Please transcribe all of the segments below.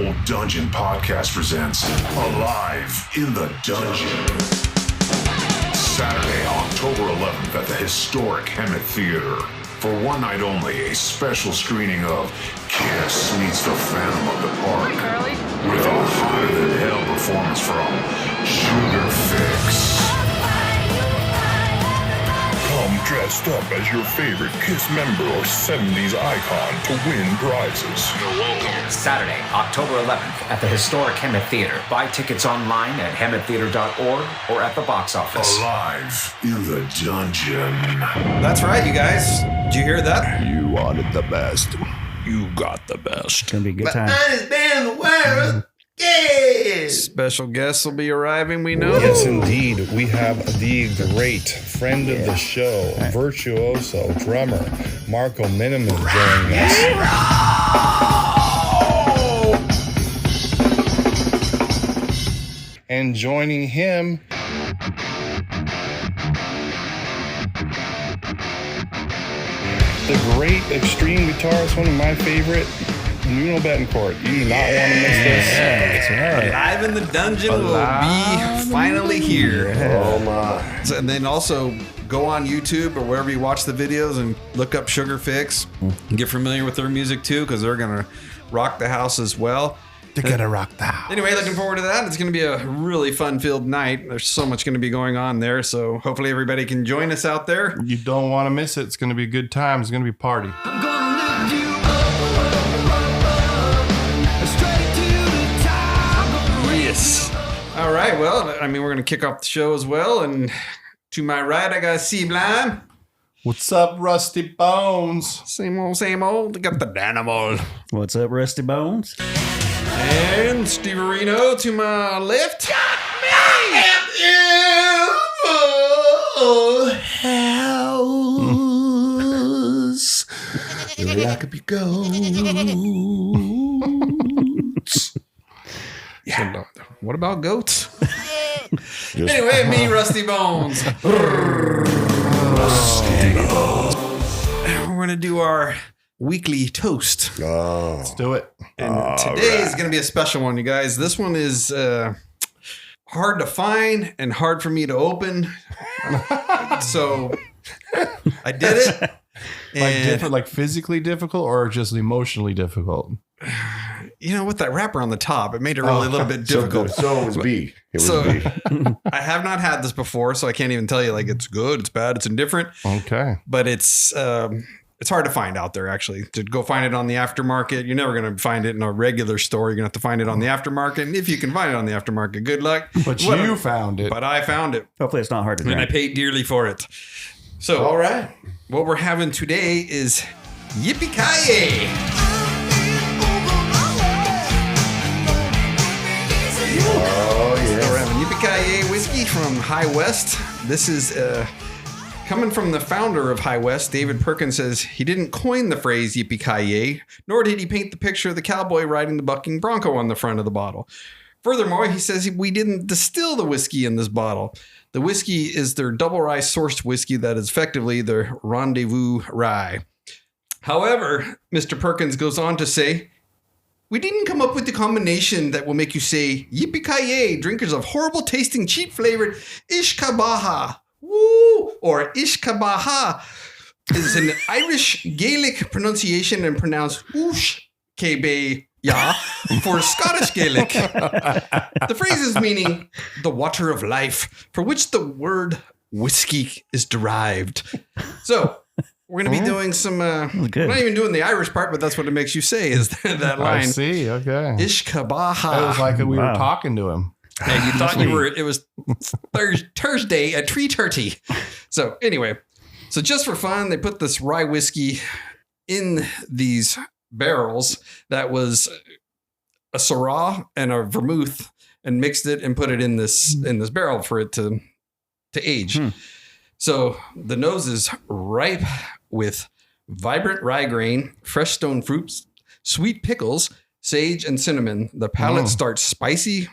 Old Dungeon podcast presents Alive in the Dungeon. Saturday, October 11th at the historic Hemet Theater. For one night only, a special screening of Kiss Meets the Phantom of the Park. Hi, Carly. With a hotter-than-hell performance from Sugar Fix. Come dressed up as your favorite Kiss member or 70s icon to win prizes. You're welcome. Saturday, October 11th at the historic Hemet Theater. Buy tickets online at hemettheater.org or at the box office. Alive in the Dungeon. That's right, you guys. Did you hear that? You wanted the best. You got the best. It's gonna be a good time. Finest band in the world. Yeah. Special guests will be arriving, we know. Yes, indeed. We have the great friend of the show, virtuoso drummer, Marco Miniman joining us. And joining him, the great extreme guitarist, one of my favorite, Nuno Betancourt. You do not want to miss this. That's right. Alive in the Dungeon will be finally here. Oh my. So, and then also go on YouTube or wherever you watch the videos and look up Sugar Fix and get familiar with their music too, because they're going to rock the house as well. they're going to rock the house. Anyway, looking forward to that. It's going to be a really fun-filled night. There's so much going to be going on there, so hopefully everybody can join us out there. You don't want to miss it. It's going to be a good time. It's going to be a party. Yes. All right, well, I mean, we're going to kick off the show as well, and to my right, I got C-Blind. What's up, Rusty Bones? Same old, I got the DiAnno. What's up, Rusty Bones? And Steve Areno to my left. House. Like a goats. Yeah. So, what about goats? Anyway, me, Rusty Bones. Rusty Bones. We're going to do our weekly toast. Oh. Let's do it. And today is going to be a special one, you guys. This one is hard to find and hard for me to open. So I did it. Like physically difficult or just emotionally difficult? You know, with that wrapper on the top, it made it really a little bit difficult. So it was B. It was B. I have not had this before, so I can't even tell you like it's good, it's bad, it's indifferent. Okay. But it's hard to find out there, actually. To go find it on the aftermarket, you're never going to find it in a regular store. You're going to have to find it on the aftermarket. And if you can find it on the aftermarket, good luck. But you found it. But I found it. Hopefully it's not hard to And I drink. paid dearly for it. So, All right. what we're having today is Yippee-ki-yay. Oh, So we're yeah. having Yippee-ki-yay whiskey from High West. This is coming from the founder of High West. David Perkins says he didn't coin the phrase Yippee-ki-yay, nor did he paint the picture of the cowboy riding the bucking bronco on the front of the bottle. Furthermore, he says we didn't distill the whiskey in this bottle. The whiskey is their double rye sourced whiskey that is effectively their rendezvous rye. However, Mr. Perkins goes on to say, we didn't come up with the combination that will make you say, Yippee-ki-yay, drinkers of horrible tasting, cheap flavored Ishkabaha. Woo! Or Ishkabaha is an Irish Gaelic pronunciation and pronounced Oosh Kebe Ya for Scottish Gaelic. The phrase is meaning the water of life, for which the word whiskey is derived. So, we're going to be doing some, we're not even doing the Irish part, but that's what it makes you say is that line. I see. Okay. Ishkabaha. It was like we were talking to him. And you thought it was Thursday at 3:30. So anyway, so just for fun, they put this rye whiskey in these barrels that was a Syrah and a vermouth and mixed it and put it in this barrel for it to age. So the nose is ripe with vibrant rye grain, fresh stone fruits, sweet pickles, sage, and cinnamon. The palate starts spicy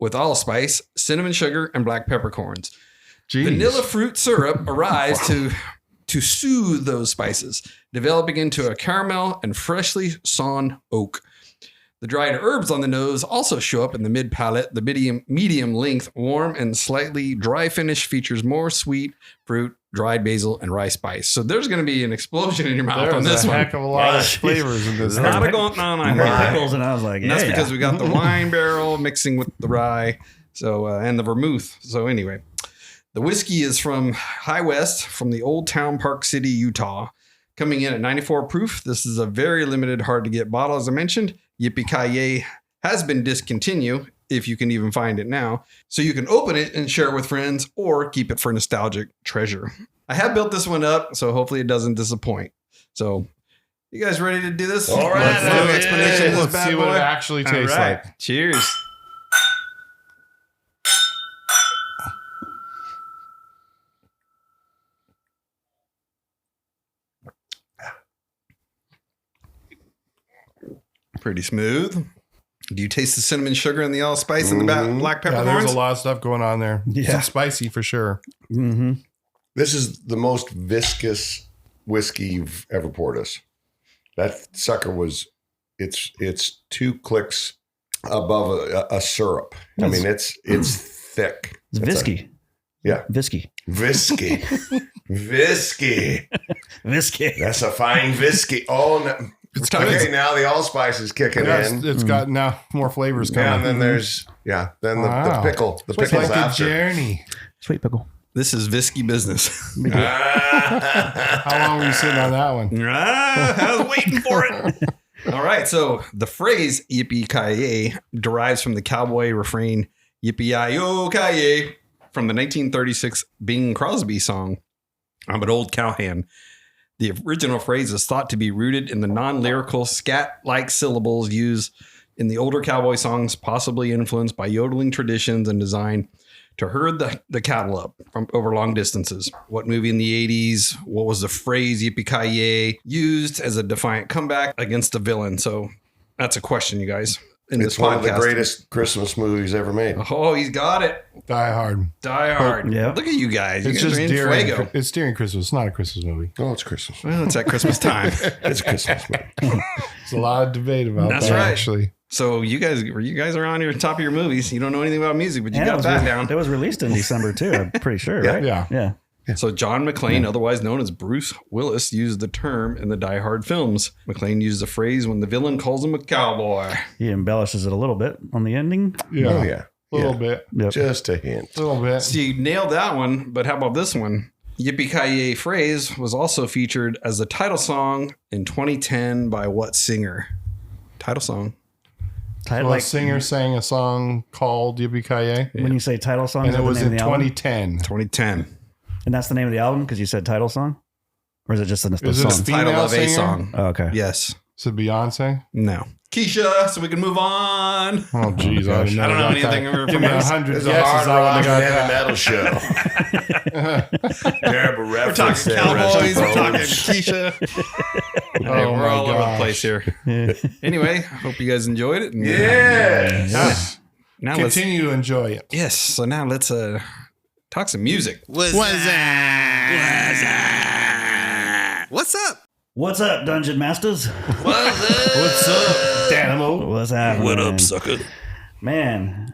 with allspice, cinnamon sugar, and black peppercorns. Jeez. Vanilla fruit syrup arrives to soothe those spices, developing into a caramel and freshly sawn oak. The dried herbs on the nose also show up in the mid palate. The medium length, warm and slightly dry finish features more sweet fruit, dried basil, and rye spice. So there's going to be an explosion in your mouth on There's this a one. heck of a lot of flavors in this. There's not a going on. I heard pickles, and I was like, And that's yeah. because we got the wine barrel mixing with the rye, so and the vermouth. So anyway, the whiskey is from High West, from the Old Town Park City, Utah, coming in at 94 proof. This is a very limited, hard to get bottle, as I mentioned. Yippee has been discontinued, if you can even find it now. So you can open it and share it with friends or keep it for nostalgic treasure. I have built this one up, so hopefully it doesn't disappoint. So you guys ready to do this? All right, Let's do an explanation of this Let's bad see boy. what it actually tastes All right. like. Cheers. Pretty smooth. Do you taste the cinnamon sugar and the allspice and the black Yeah, peppercorns? there's a lot of stuff going on there. Yeah. It's spicy for sure. Mm-hmm. This is the most viscous whiskey you've ever poured us. That sucker was, it's 2 clicks above a syrup. I mean, it's thick. It's visky. Yeah. Visky. Visky. Visky. Visky. That's a fine visky. Oh, no. It's Okay, good. now the allspice is kicking in. It's got now more flavors coming. Yeah, and then there's, then the Wow. pickle. The It's pickle's like a after. journey. Sweet pickle. This is visky business. How long were you sitting on that one? I was waiting for it. All right. So the phrase yippee-ki-yay derives from the cowboy refrain yippee-yi-yo-ki-yay from the 1936 Bing Crosby song, I'm an Old Cowhand. The original phrase is thought to be rooted in the non-lyrical scat-like syllables used in the older cowboy songs, possibly influenced by yodeling traditions and designed to herd the cattle up from over long distances. What movie in the 80s? What was the phrase yippee-ki-yay used as a defiant comeback against a villain? So that's a question, you guys. In It's this one of the podcast. greatest Christmas movies ever made. Oh, he's got it. Die Hard. Die Hard. Yeah. Look at you guys. You It's guys just are in during. fuego. It's during Christmas. It's not a Christmas movie. Oh, it's Christmas. Well, it's at Christmas time. It's a Christmas movie. There's a lot of debate about That's that. right. Actually, So you guys are on your top of your movies. You don't know anything about music, but you And got that down. It was released in December too. I'm pretty sure, Yeah. right? Yeah. Yeah. So John McClane, otherwise known as Bruce Willis, used the term in the Die Hard films. McClane used the phrase when the villain calls him a cowboy. He embellishes it a little bit on the ending. yeah, Oh, yeah. a little bit, Yep. Just a hint. a little bit. So you nailed that one, but how about this one? Yippee-ki-yay phrase was also featured as the title song in 2010 by what singer? Title song. Title, Well, a like singer sang a song called Yippee Ki when you say title song, and is it that was the name in of the album? 2010. 2010. And that's the name of the album because you said title song, or is it just the Is it a song? female Title of a singer? song. Oh, okay. Yes. Is it Beyonce? No. Keisha, so we can move on. Oh, geez. I don't know anything Give me from 100 It's a guesses. hard I rock wouldn't heavy have got metal show. Terrible We're reference. talking there, cowboys. We're Rusty talking Rhodes. Keisha. that. Hey, Oh, we're my all over the gosh. place here. Anyway, hope you guys enjoyed it. And, Yes. Now let's Continue to enjoy it. yes. So now let's talk some music. What's up? What's up, Dungeon Masters? What's up, DiAnno? What's happening? sucker? Man,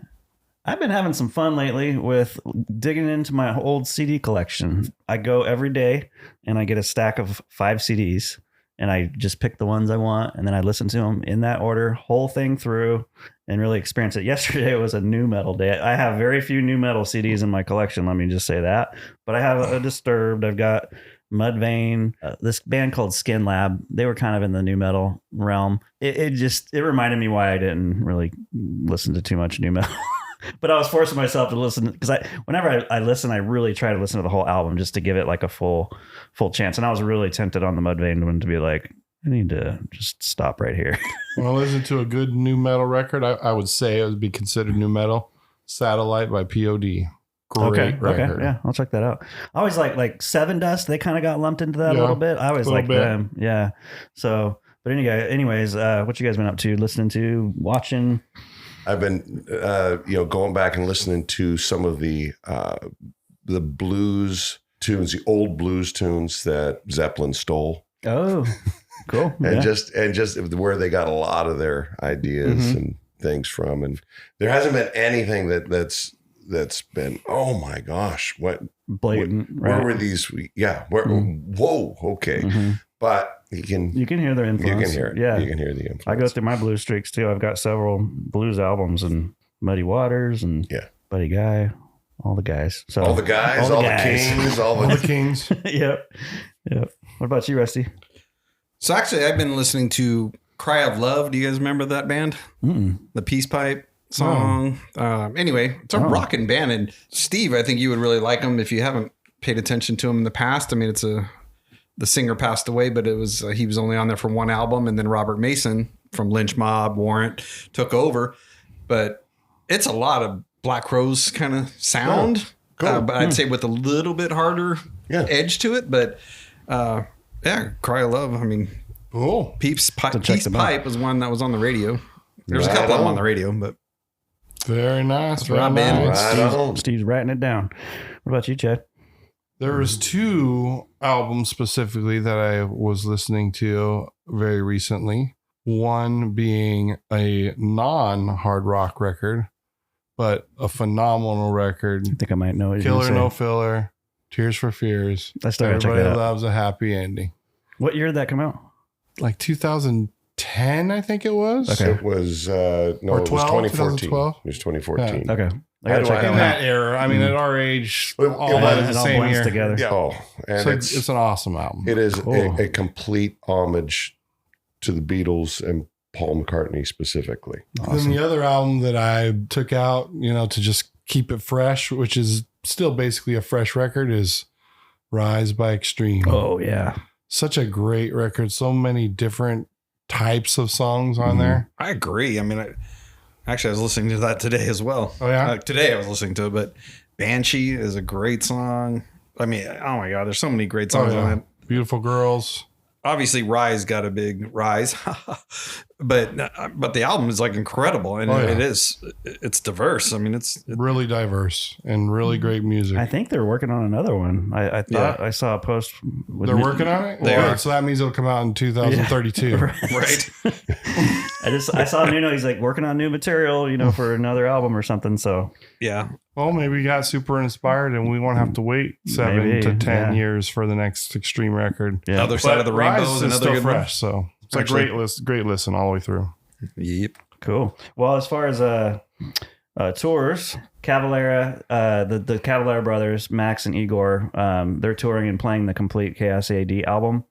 I've been having some fun lately with digging into my old CD collection. I go every day and I get a stack of 5 CDs and I just pick the ones I want and then I listen to them in that order, whole thing through, and really experience it. Yesterday was a new metal day. I have very few new metal CDs in my collection, let me just say that. But I have a Disturbed, I've got Mudvayne, this band called Skin Lab. They were kind of in the new metal realm. It reminded me why I didn't really listen to too much new metal. But I was forcing myself to listen because whenever I listen, I really try to listen to the whole album just to give it like a full chance. And I was really tempted on the Mudvayne one to be like, I need to just stop right here. When I listen to a good new metal record, I would say it would be considered new metal. Satellite by POD. Great record. Yeah, I'll check that out. I always like Seven Dust. They kind of got lumped into that a Yeah, little bit. I always little like bit. them. Yeah. So, but anyways, what you guys been up to? Listening to, watching? I've been, going back and listening to some of the blues tunes, the old blues tunes that Zeppelin stole. Oh, Cool. And Yeah. just where they got a lot of their ideas and things from. And there hasn't been anything that's been, oh my gosh, what Blatant. where right? were these? Yeah. Whoa. Okay. But you can hear their influence. You can hear it. Yeah. You can hear the influence. I go through my blues streaks too. I've got several blues albums and Muddy Waters and Buddy Guy, all the guys. So all the guys, all the kings, all the Kings. Yep. What about you, Rusty? So actually, I've been listening to Cry of Love. Do you guys remember that band? The Peace Pipe song. Anyway, it's a rockin' band. And Steve, I think you would really like them if you haven't paid attention to him in the past. I mean, the singer passed away, but it was he was only on there for one album. And then Robert Mason from Lynch Mob, Warrant took over. But it's a lot of Black Crowes kind of sound. Cool. But I'd say with a little bit harder edge to it. But Cry of Love. I mean, Peace Pipe was one that was on the radio. There's a couple of them on the radio, but very nice. Steve's writing it down. What about you, Chad? There was 2 albums specifically that I was listening to very recently. One being a non-hard rock record, but a phenomenal record. I think I might know what Killer No Filler, Tears for Fears. Everybody loves a happy ending. What year did that come out? Like 2010, I think it was. Okay. It was it was 2014. It was 2014. Okay. I gotta check in that era. I mean, at our age, all that is the same year together. Yeah. Oh, and so it's an awesome album. It is a complete homage to the Beatles and Paul McCartney specifically. Awesome. Then the other album that I took out, to just keep it fresh, which is still basically a fresh record, is Rise by Extreme. Oh yeah, such a great record. So many different types of songs on there. I agree. I mean, I was listening to that today as well. Oh yeah, today I was listening to it. But Banshee is a great song. I mean, oh my God, there's so many great songs on it. Beautiful Girls. Obviously, Rise got a big rise, but the album is like incredible, and it's diverse. I mean, it's really diverse and really great music. I think they're working on another one. I thought I saw a post. They're working on it. They are. So that means it'll come out in 2032. Yeah. Right. I saw Nuno. He's like working on new material, for another album or something. So yeah. Well, maybe we got super inspired and we won't have to wait 7 to 10 years for the next Extreme record. Yeah. Other Side of the Rainbow is another still good fresh. So it's a great listen all the way through. Yep. Cool. Well, as far as tours, Cavalera, the Cavalera brothers, Max and Igor, they're touring and playing the complete Chaos AD album,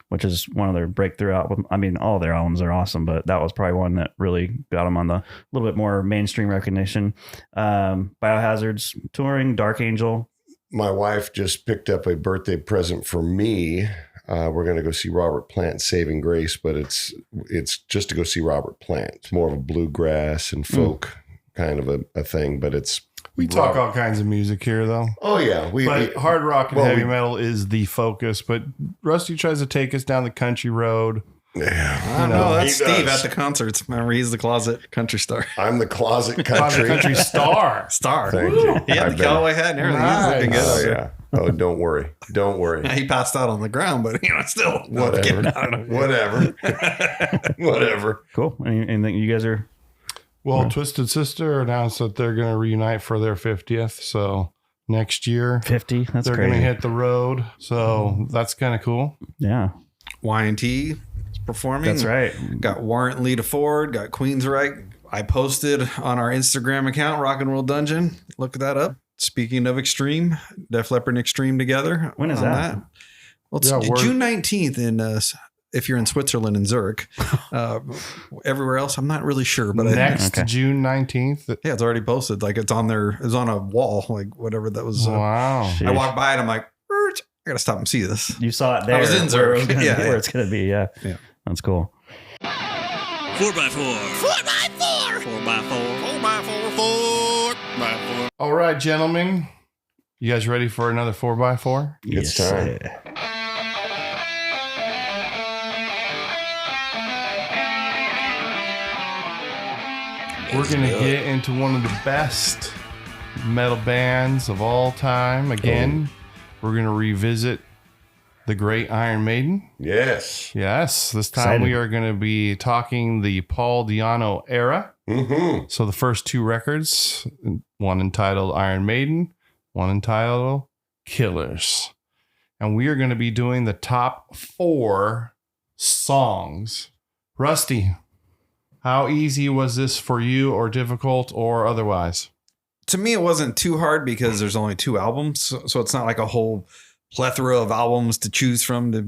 which is one of their breakthrough albums. I mean, all their albums are awesome, but that was probably one that really got them on the little bit more mainstream recognition. Biohazard's touring, Dark Angel. My wife just picked up a birthday present for me. We're going to go see Robert Plant, Saving Grace, but it's just to go see Robert Plant. It's more of a bluegrass and folk kind of a thing, but it's... We talk all kinds of music here, though. Oh, yeah. But hard rock and heavy metal is the focus. But Rusty tries to take us down the country road. Yeah. I know. That's Steve at the concerts. Remember, he's the closet country star. I'm the closet country star. Thank you. He had the cowboy hat and everything. Nice. He's looking good. Oh, yeah. Oh, don't worry. Don't worry. He passed out on the ground, but still. Whatever. Whatever. Cool. Anything you guys are... Well, Twisted Sister announced that they're going to reunite for their 50th. So next year, 50. That's they're going to hit the road. So that's kind of cool. Yeah. Y&T is performing. That's right. Got Warrant Lita Ford. Got Queensryche. I posted on our Instagram account, Rock and Roll Dungeon. Look that up. Speaking of Extreme, Def Leppard and Extreme together. When is that? Well, it's June 19th in if you're in Switzerland in Zurich. Everywhere else, I'm not really sure. But next June 19th. Yeah, it's already posted. Like it's on a wall, like whatever that was. Wow. I walked by it. I'm like, I got to stop and see this. You saw it there. I was in Zurich. Where it's going to be. Yeah. That's cool. 4x4. 4x4. 4x4. 4x4. 4x4. All right, gentlemen. You guys ready for another 4x4? It's time. We're going to get into one of the best metal bands of all time. Again, we're going to revisit the great Iron Maiden. Yes. Yes. This time Excited. we are going to be talking the Paul DiAnno era. Mm-hmm. So the first two records, one entitled Iron Maiden, one entitled Killers. And we are going to be doing the top 4 songs. Rusty, how easy was this for you, or difficult, or otherwise? To me, it wasn't too hard because there's only 2 albums. So it's not like a whole plethora of albums to choose from to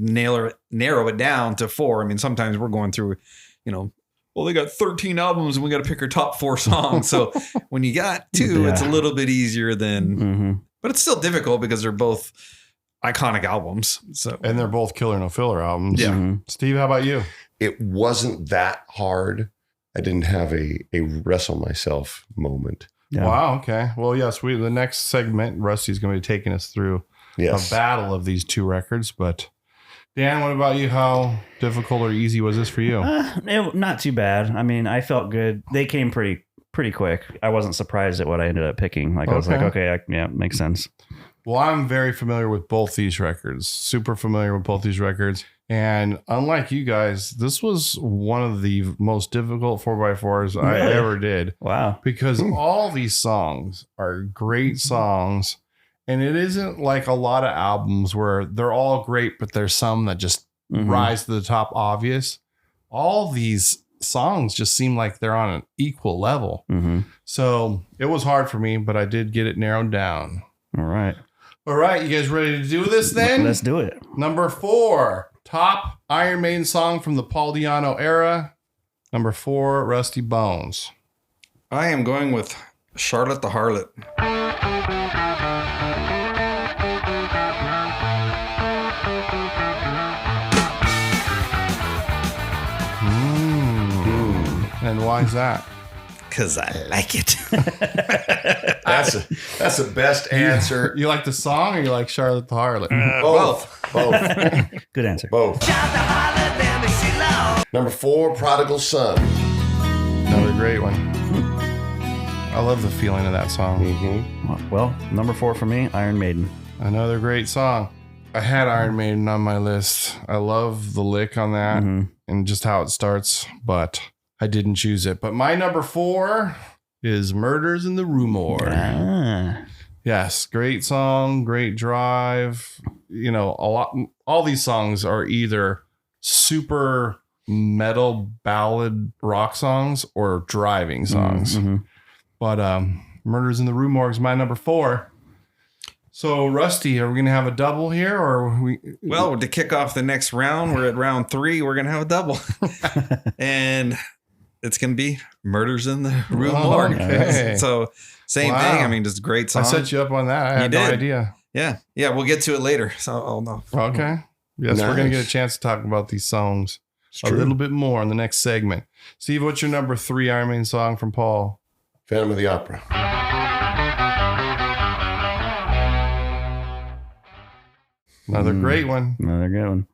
narrow it down to 4. I mean, sometimes we're going through, well, they got 13 albums and we got to pick our top 4 songs. So when you got 2, it's a little bit easier than, but it's still difficult because they're both iconic albums. So, And they're both Killer No Filler albums. Yeah. Steve, how about you? It wasn't that hard. I didn't have a wrestle myself moment. Yeah. Wow. Okay. Well, yes, the next segment, Rusty's going to be taking us through Yes. a battle of these 2 records. But Dan, what about you? How difficult or easy was this for you? Not too bad. I mean, I felt good. They came pretty quick. I wasn't surprised at what I ended up picking. I was like, okay, makes sense. Well, I'm very familiar with both these records, super familiar with both these records. And unlike you guys, this was one of the most difficult 4x4s I ever did. Wow. Because all these songs are great songs. And it isn't like a lot of albums where they're all great, but there's some that just rise to the top obvious. All these songs just seem like they're on an equal level. So it was hard for me, but I did get it narrowed down. All right. All right, you guys ready to do this then? Let's do it. Number 4, top Iron Maiden song from the Paul DiAnno era. Number 4, Rusty Bones. I am going with Charlotte the Harlot. And why is that? Because I like it. That's the best answer. You like the song or you like Charlotte the Harlot? Both. Good answer. Both. Number 4, Prodigal Son. Another great one. I love the feeling of that song. Well, number 4 for me, Iron Maiden. Another great song. I had Iron Maiden on my list. I love the lick on that and just how it starts, but I didn't choose it. But my number 4 is Murders in the Rue Morgue. Yes, great song, great drive. All these songs are either super metal ballad rock songs or driving songs. But Murders in the Rue Morgue is my number 4. So, Rusty, are we going to have a double here, or are we? Well, to kick off the next round, we're at round 3. We're going to have a double. And it's going to be Murders in the Rue Morgue. Okay. So, same thing. I mean, just great song. I set you up on that. I had no idea. Yeah. Yeah, we'll get to it later. So, I'll know. Okay. Yes, we're going to get a chance to talk about these songs a little bit more in the next segment. Steve, what's your number 3 Iron Maiden song from Paul? Phantom of the Opera. Another great one. Another good one.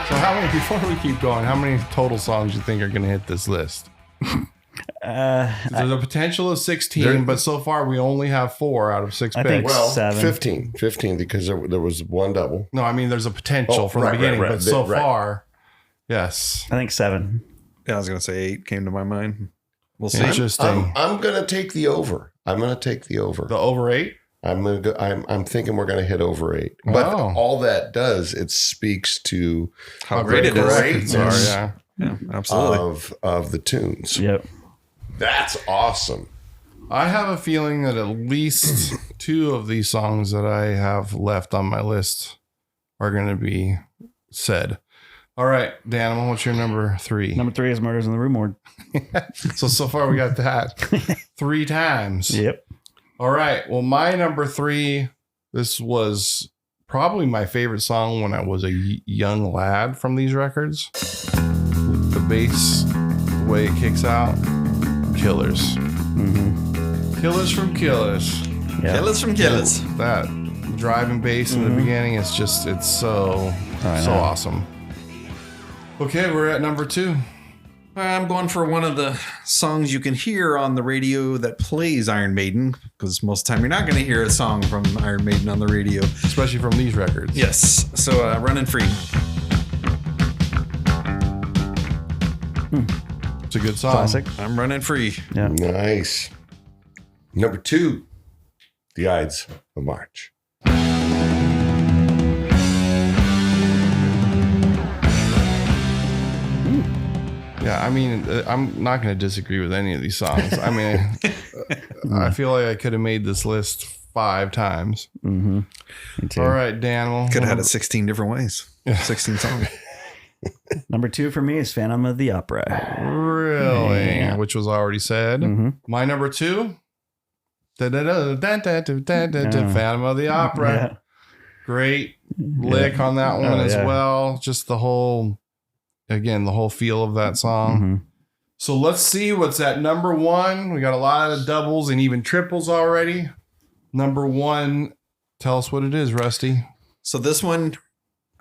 So how many, before we keep going, how many total songs you think are going to hit this list? There's a potential of 16, but so far we only have 4 out of 6 I picks. think Well, 7. 15 because there was one double. No, I mean, there's a potential from the beginning, but so far, yes. I think 7. Yeah, I was going to say 8 came to my mind. We'll see. Interesting. I'm going to take the over. The over 8? I'm going to go. I'm thinking we're going to hit over 8. But Wow. all that does, it speaks to How great it is. Records are, yeah. Yeah, absolutely. of the tunes. Yep. That's awesome. I have a feeling that at least 2 of these songs that I have left on my list are going to be said. All right, Dan, what's your number 3? Number 3 is Murders in the Rue Morgue. So far we got that 3 times. Yep. All right. Well, my number 3, this was probably my favorite song when I was a young lad from these records. The bass, the way it kicks out. Killers. Killers from Killers. Yeah. Killers from Killers. That driving bass in the beginning is just, it's so awesome. Okay, we're at number 2. All I'm going for one of the songs you can hear on the radio that plays Iron Maiden, because most of the time you're not going to hear a song from Iron Maiden on the radio. Especially from these records. Yes. So Running Free. It's a good song. Classic. I'm running free. Yeah. Nice. Number 2, The Ides of March. Yeah, I mean, I'm not going to disagree with any of these songs. I mean, I feel like I could have made this list 5 times. Mm-hmm. Me too. All right, Dan. Well, Could have had it 16 different ways. 16 songs. Number 2 for me is Phantom of the Opera. Really? Yeah. Which was already said. Mm-hmm. My number 2. Phantom of the Opera. Yeah. Great lick on that one as well. Just the whole feel of that song. Mm-hmm. So let's see what's at number 1. We got a lot of doubles and even triples already. Number 1, tell us what it is, Rusty. So this one,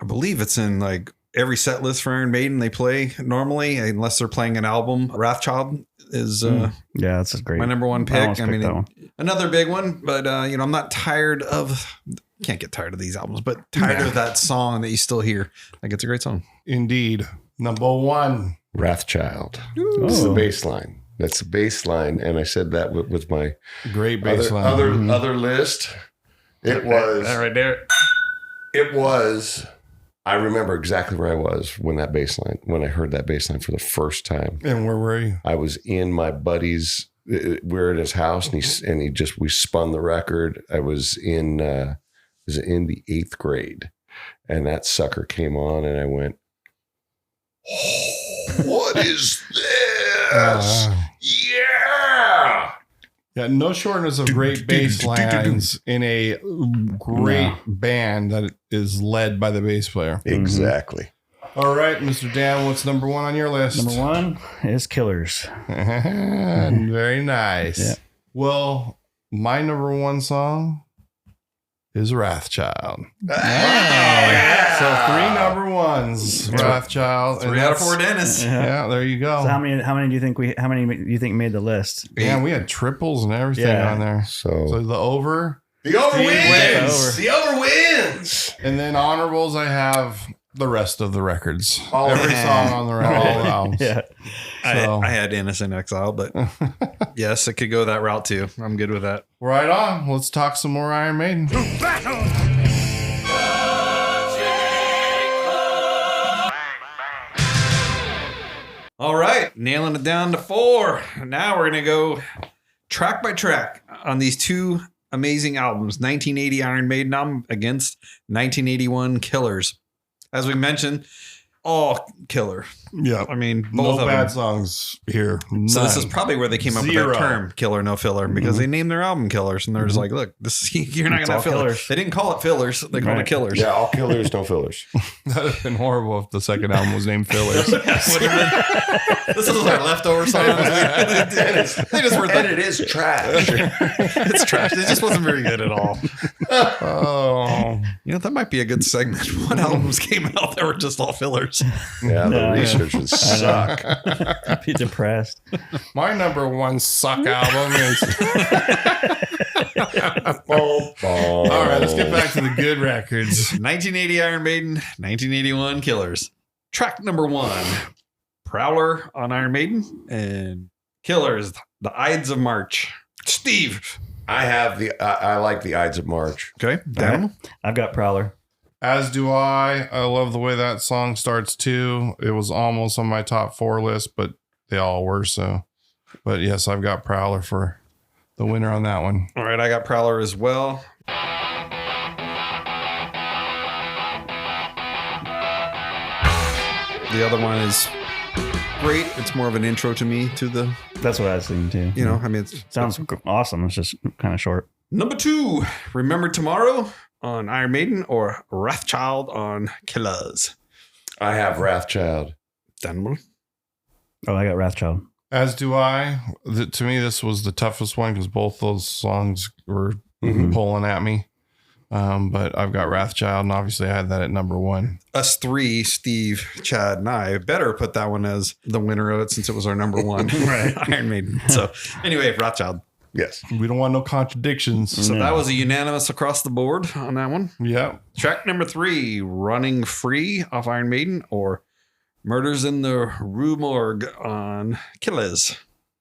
I believe it's in like every set list for Iron Maiden they play normally, unless they're playing an album. Wrathchild is Yeah, that's a great. my number 1 I pick. almost I picked that one. mean, another big one, but I'm not tired of. Can't get tired of these albums, but tired of that song that you still hear. Like, it's a great song. Indeed. Number 1. Wrathchild. It's the bass line. That's the bass line. And I said that with my Great bass line. other list. It was That right there. It was. I remember exactly where I was when I heard that bass line for the first time. And where were you? I was in my buddy's. We were at his house, and we spun the record. I was in the 8th grade, and that sucker came on, and I went, oh, "What is this? Yeah!" Yeah, no shortness of great bass lines in a great band that is led by the bass player. Exactly. All right, Mr. Dan, what's number 1 on your list? Number 1 is Killers. Very nice. Yeah. Well, my number 1 song is Wrathchild. So 3 number 1s. Wrathchild. 3 out of 4 Dennis. Yeah, there you go. So how many do you think made the list? Yeah, we had triples and everything Yeah. on there. So the over. the over Steve wins. wins. The over wins. And then honorables, I have the rest of the records. All Every of song on the all albums. Yeah. So- I had Innocent Exile, but yes, it could go that route too. I'm good with that. Right on. Let's talk some more Iron Maiden. All right, nailing it down to 4. Now we're going to go track by track on these 2 amazing albums. 1980 Iron Maiden album against 1981 Killers. As we mentioned, all killer. Yeah. I mean, both No of bad them. songs here. So this is None. probably where they came up with Zero. that term, killer no filler, because they named their album Killers, and they're just like, look, this you're not It's gonna all have fillers. killers. They didn't call it fillers; they called it Right. Killers. Yeah, all killers, no fillers. That would have been horrible if the second album was named Fillers. Would have been- this is our leftover songs. They just were And it is trash. it's trash. It just wasn't very good at all. Oh. You know, that might be a good segment. What albums came out that were just all fillers? Yeah, the No, research would suck. I'd be depressed. My number 1 suck album is. All All right, let's get back to the good records. 1980 Iron Maiden, 1981 Killers. Track number 1, Prowler on Iron Maiden, and Killers, The Ides of March. Steve. I like the Ides of March. Okay, down. I've got Prowler. As do I. I love the way that song starts too. It was almost on my top 4 list, but they all were so. But yes, I've got Prowler for the winner on that one. All right, I got Prowler as well. The other one is great. It's more of an intro to me to the, That's what I was thinking too. you know, I mean, it's Sounds awesome. It's just kind of short. number 2, Remember Tomorrow on Iron Maiden or Wrathchild on Killers. I have Wrathchild. Done. Oh, I got Wrathchild. As do I. To me, this was the toughest one because both those songs were pulling at me. But I've got Wrathchild, and obviously I had that at number 1. Us three, Steve, Chad, and I better put that one as the winner of it since it was our number 1. Right. Iron Maiden. So anyway, Rothschild. Yes. We don't want no contradictions. So that was a unanimous across the board on that one. Yeah. Track number 3, Running Free off Iron Maiden, or Murders in the Rue Morgue on Killers.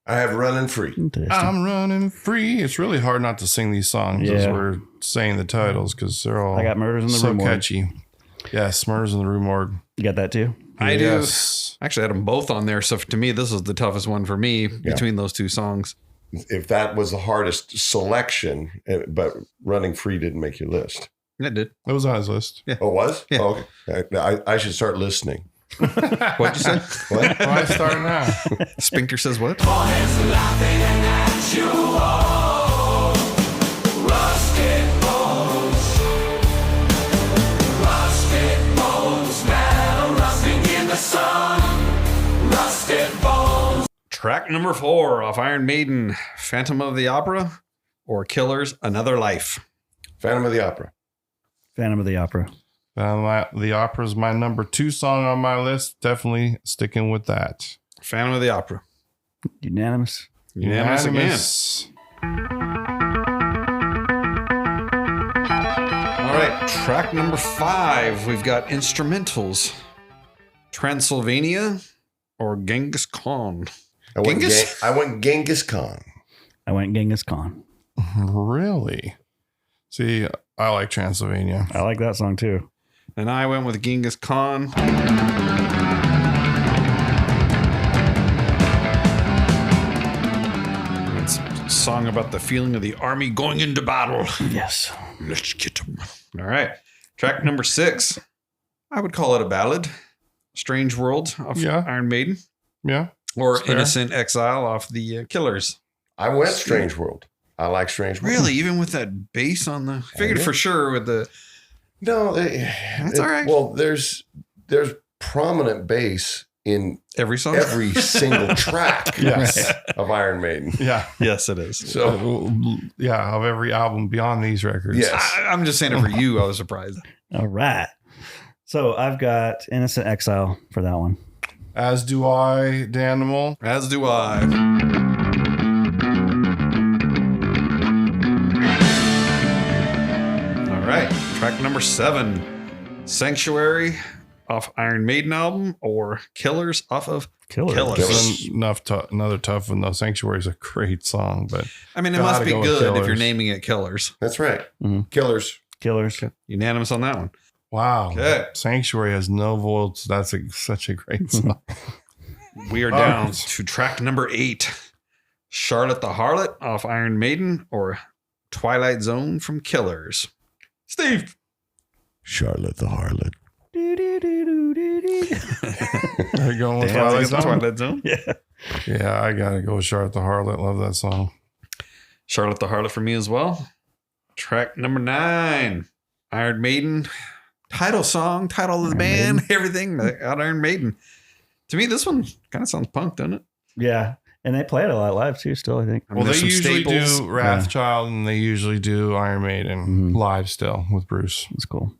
I have Running Free. I'm running free. It's really hard not to sing these songs as Yeah. we're saying the titles because they're all I got Murders in the so Rue Morgue. catchy. Yes, Murders in the Rue Morgue. You got that too? I do. Yes. Actually, I had them both on there. So to me, this was the toughest one for me between those two songs. If that was the hardest selection, but Running Free didn't make your list. It did. It was on his list. Yeah. Oh, it was? Yeah. Oh, okay. I should start listening. What'd you say? What? Why start now? Spinker says what? Track number 4 off Iron Maiden, Phantom of the Opera, or Killers, Another Life. Phantom of the Opera. Phantom of the Opera. The Opera is my number 2 song on my list. Definitely sticking with that. Phantom of the Opera. Unanimous. Unanimous again. Unanimous. All right, track number 5. We've got instrumentals. Transylvania or Genghis Khan. I went Genghis? I went Genghis Khan. I went Genghis Khan. Really? See, I like Transylvania. I like that song too. And I went with Genghis Khan. It's a song about the feeling of the army going into battle. Yes. Let's get them. All right. Track number 6. I would call it a ballad. Strange World of Iron Maiden. Yeah. Or That's fair. Innocent Exile off the Killers. I went Strange World. I like Strange World. Really? Even with that bass on the... Figured Yeah. for sure with the... No, That's all right. Well, there's prominent bass in Every song? every single track Yes. of Iron Maiden. Yeah. Yes, it is. So Yeah, of every album beyond these records. yes, I'm just saying it for you. I was surprised. All right. So I've got Innocent Exile for that one. As do I, Danimal. As do I. All right. Track number 7. Sanctuary off Iron Maiden album, or Killers off of Killers. Killers. Another tough one though. Sanctuary is a great song, but I mean, it Gotta must be go with good if Killers. you're naming it Killers. that's right. Mhm. Killers. Killers. Unanimous on that one. wow. Okay. Sanctuary has no votes. That's such a great song. We are All down right. to track number 8. Charlotte the Harlot off Iron Maiden, or Twilight Zone from Killers. Steve. Charlotte the Harlot. Are you going with Dan's Twilight against the Zone? Twilight Zone. Yeah. Yeah, I gotta go with Charlotte the Harlot. Love that song. Charlotte the Harlot for me as well. Track number 9. Iron Maiden. Title song, title of the band, everything. Out Iron Maiden. To me, this one kind of sounds punk, doesn't it? Yeah. And they play it a lot live too, still, I think. I mean, Well, they there's some usually staples. do Wrathchild and they usually do Iron Maiden Mhm. live still with Bruce. It's cool.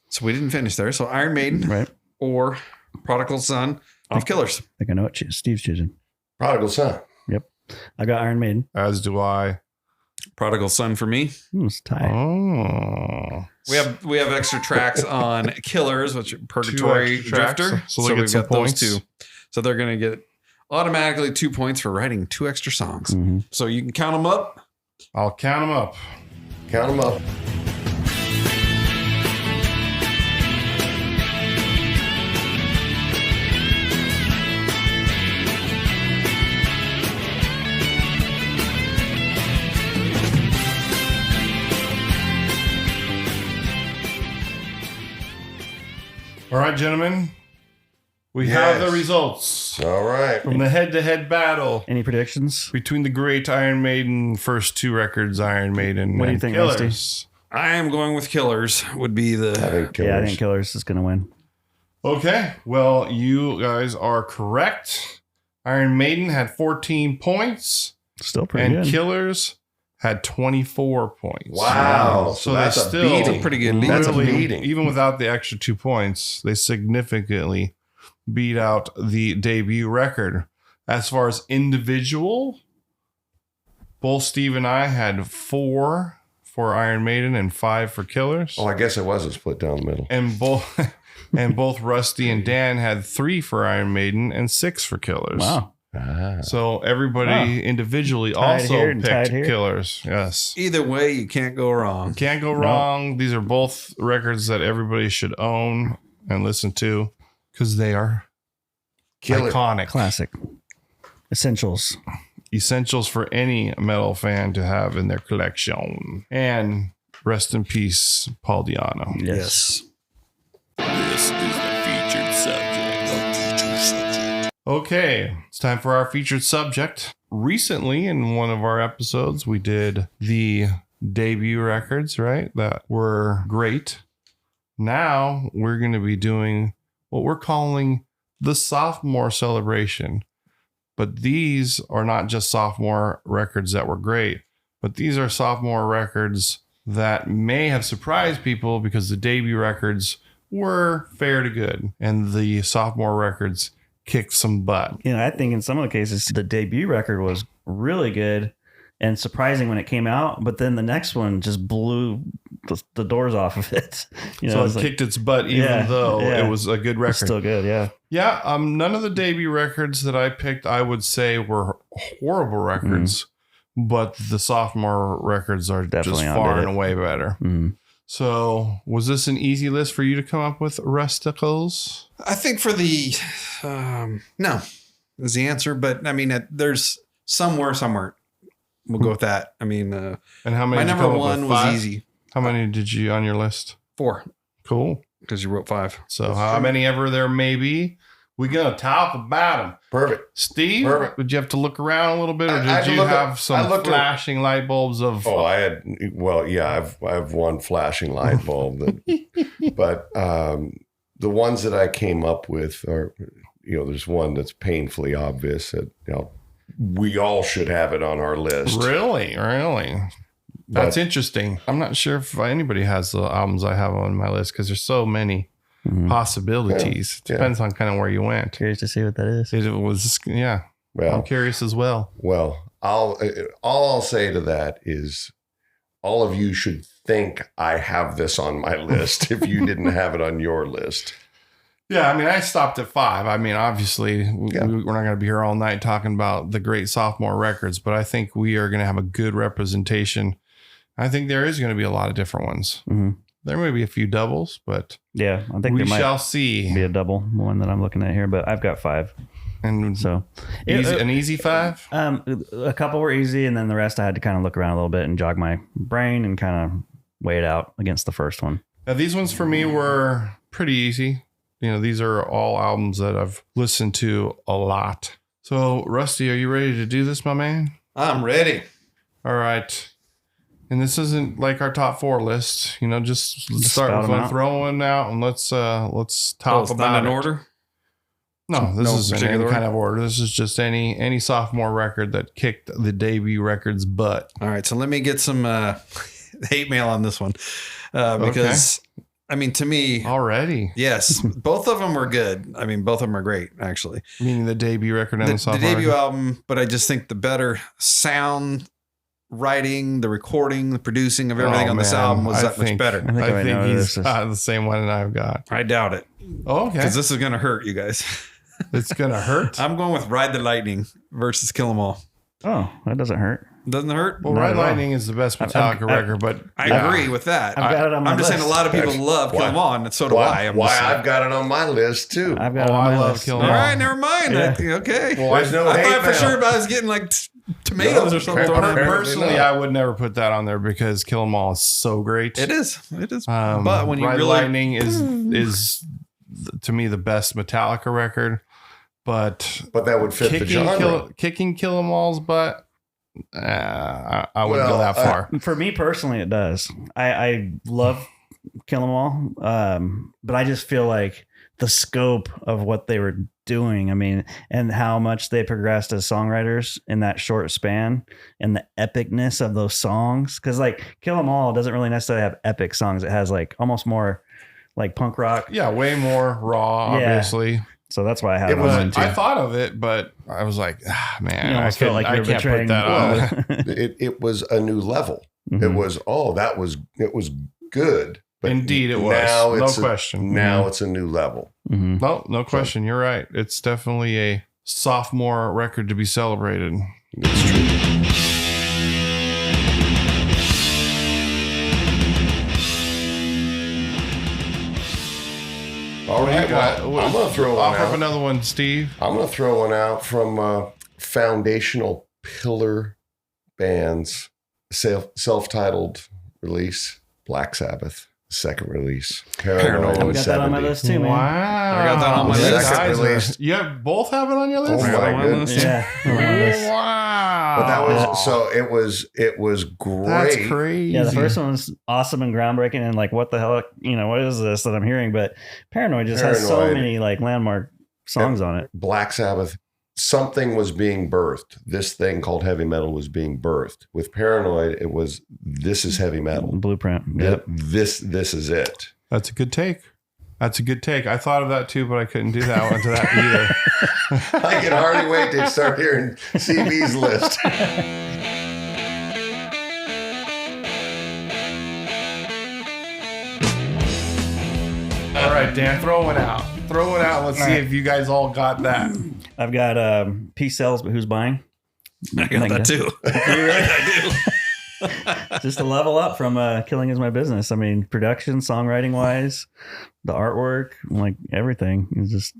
So we didn't finish there. So Iron Maiden Right. or Prodigal Son off Killers. I think I know what Steve's choosing. Prodigal Son. I got Iron Maiden. As do I. Prodigal Son for me. It's tight. Oh. We have extra tracks on Killers, which Purgatory extra tracks, Drifter. so they get some points. those 2. So they're going to get automatically 2 points for writing 2 extra songs. Mhm. So you can count them up. I'll count them up. Count them up. All right, gentlemen. We have the Yes. results All right. from the head-to-head battle Any predictions? between the great Iron Maiden first 2 records, Iron Maiden. What do you and think, Killers. Rusty? I am going with Killers would be I the... think Killers. Yeah, I think Killers is going to win. Okay, well, you guys are correct. Iron Maiden had 14 points, Still pretty and good. Killers had 24 points. Wow. So that's they a still beating. Pretty good lead. That's a really, beating. even without the extra 2 points, they significantly beat out the debut record. As far as individual, both Steve and I had 4 for Iron Maiden and 5 for Killers. Oh, I guess it wasn't split down the middle. And both Rusty and Dan had 3 for Iron Maiden and 6 for Killers. Wow. So everybody individually Tied also here and tied picked here. Killers. Yes. Either way, you can't go wrong. Can't go wrong. These are both records that everybody should own and listen to because they are iconic. Classic. Essentials. Essentials for any metal fan to have in their collection. And rest in peace, Paul DiAnno. Yes. This is the featured subject. Okay, it's time for our featured subject. Recently, in one of our episodes, we did the debut records, right? That were great. Now we're going to be doing what we're calling the sophomore celebration. But these are not just sophomore records that were great, but these are sophomore records that may have surprised people because the debut records were fair to good and the sophomore records kicked some butt. I think in some of the cases, the debut record was really good and surprising when it came out, but then the next one just blew the doors off of it. So it kicked its butt, even though it was a good record. It's still good, yeah. Yeah, none of the debut records that I picked, I would say, were horrible records, but the sophomore records are Definitely just far outdid and it. away better. So, was this an easy list for you to come up with, Rusticles? I think for the no is the answer, but I mean there's somewhere. We'll go with that. I mean, And how many? my did you number come up one with? was 5? easy. How many did you on your list? 4 Cool. because you wrote 5. So, how many ever there may be, we're gonna talk about them. Perfect. Steve, Perfect. did you have to look around a little bit, or I had did to you look have at- some I looked at- flashing light bulbs of? Oh, I had. Well, yeah, I have one flashing light bulb, but the ones that I came up with are, there's one that's painfully obvious that we all should have it on our list. Really? That's interesting. I'm not sure if anybody has the albums I have on my list because there's so many possibilities. Yeah. Depends on kind of where you went. Curious to see what that is. It was, yeah. I'm Well, curious as well. all I'll say to that is, all of you should think I have this on my list if you didn't have it on your list. Yeah, I mean, I stopped at 5. I mean, obviously, we're not going to be here all night talking about the great sophomore records, but I think we are going to have a good representation. I think there is going to be a lot of different ones. There may be a few doubles, but Yeah, I think we there might shall see. be a double one that I'm looking at here, but I've got 5. And So an easy 5? A couple were easy, and then the rest I had to kind of look around a little bit and jog my brain and kind of weigh it out against the first one. Now, these ones for me were pretty easy. These are all albums that I've listened to a lot. So, Rusty, are you ready to do this, my man? I'm ready. All right. And this isn't like our top 4 list. Just let's start spout with 'em one out. throwing out, and let's talk It's about not in it. order. No, this No is in particular any order? kind of order. This is just any sophomore record that kicked the debut record's butt. All right, so let me get some hate mail on this one because I mean, to me, Already, yes, both of them were good. I mean, both of them are great, actually. meaning the debut record and the The sophomore debut record. album, but I just think the better sound, writing, the recording, the producing of everything Oh, on this man. album was I that much think- better. I think I know he's this is- the same one that I've got. I doubt it Oh, okay. because this is going to hurt you guys. It's gonna hurt. I'm going with Ride the Lightning versus Kill 'Em All. Oh, that doesn't hurt. Doesn't it hurt? Well, Not Ride at all. Lightning is the best Metallica record, but I yeah. agree with that. I've got it on my I'm just list. saying a lot of people love Kill 'Em All, and so do I. I'm Why just saying. I've got it on my list too. I've got Oh, it on I my love list. Kill 'Em All All. right, never mind. Yeah. Okay. Well, There's no I hate thought for mail. sure I was getting like tomatoes No, or something. apparently Personally, not. I would never put that on there because Kill 'Em All is so great. It is. It is. Um, but when you Ride really Lightning is to me the best Metallica record, but But that would fit the genre. kicking Kill 'Em All's butt, I wouldn't Well, go that far. For me personally, it does. I love Kill 'Em All, but I just feel like the scope of what they were doing. I mean, and how much they progressed as songwriters in that short span, and the epicness of those songs. Because like Kill 'Em All doesn't really necessarily have epic songs. It has like almost more like punk rock. Yeah, way more raw, Yeah. obviously. So that's why I have It it was- on mine too. I thought of it, but I was like, man, You I almost felt like you were can't put betraying that on. It was a new level. Mhm. It was it was good. But Indeed, it was. now No it's question. Now it's a new level. Mhm. No question. You're right. It's definitely a sophomore record to be celebrated. It's true. All right, well, I'm going to throw one Offer up out. another one, Steve. I'm going to throw one out from foundational pillar bands, self-titled release, Black Sabbath, second release, Paranoid. I've got that on my 70. list too, man. Wow. I got that on my You list. Second guys release. You both have it on your list? Oh my goodness. Yeah. on my list. Wow. But that was so it was great. That's crazy. Yeah, the first one was awesome and groundbreaking, and like, what the hell, what is this that I'm hearing? But Paranoid just has so Paranoid. many like landmark songs on it. Black Sabbath, something was being birthed. This thing called heavy metal was being birthed. With Paranoid, it was this is heavy metal. Blueprint. Yep. This is it. That's a good take. That's a good take. I thought of that too, but I couldn't do that one to that either. I can hardly wait to start hearing CB's list. All right, Dan, throw one out. Throw one out. Let's see if you guys all got that. I've got Peace Sells, but Who's Buying? I got that too. Just a level up from Killing Is My Business. I mean, production, songwriting wise, the artwork, like everything is just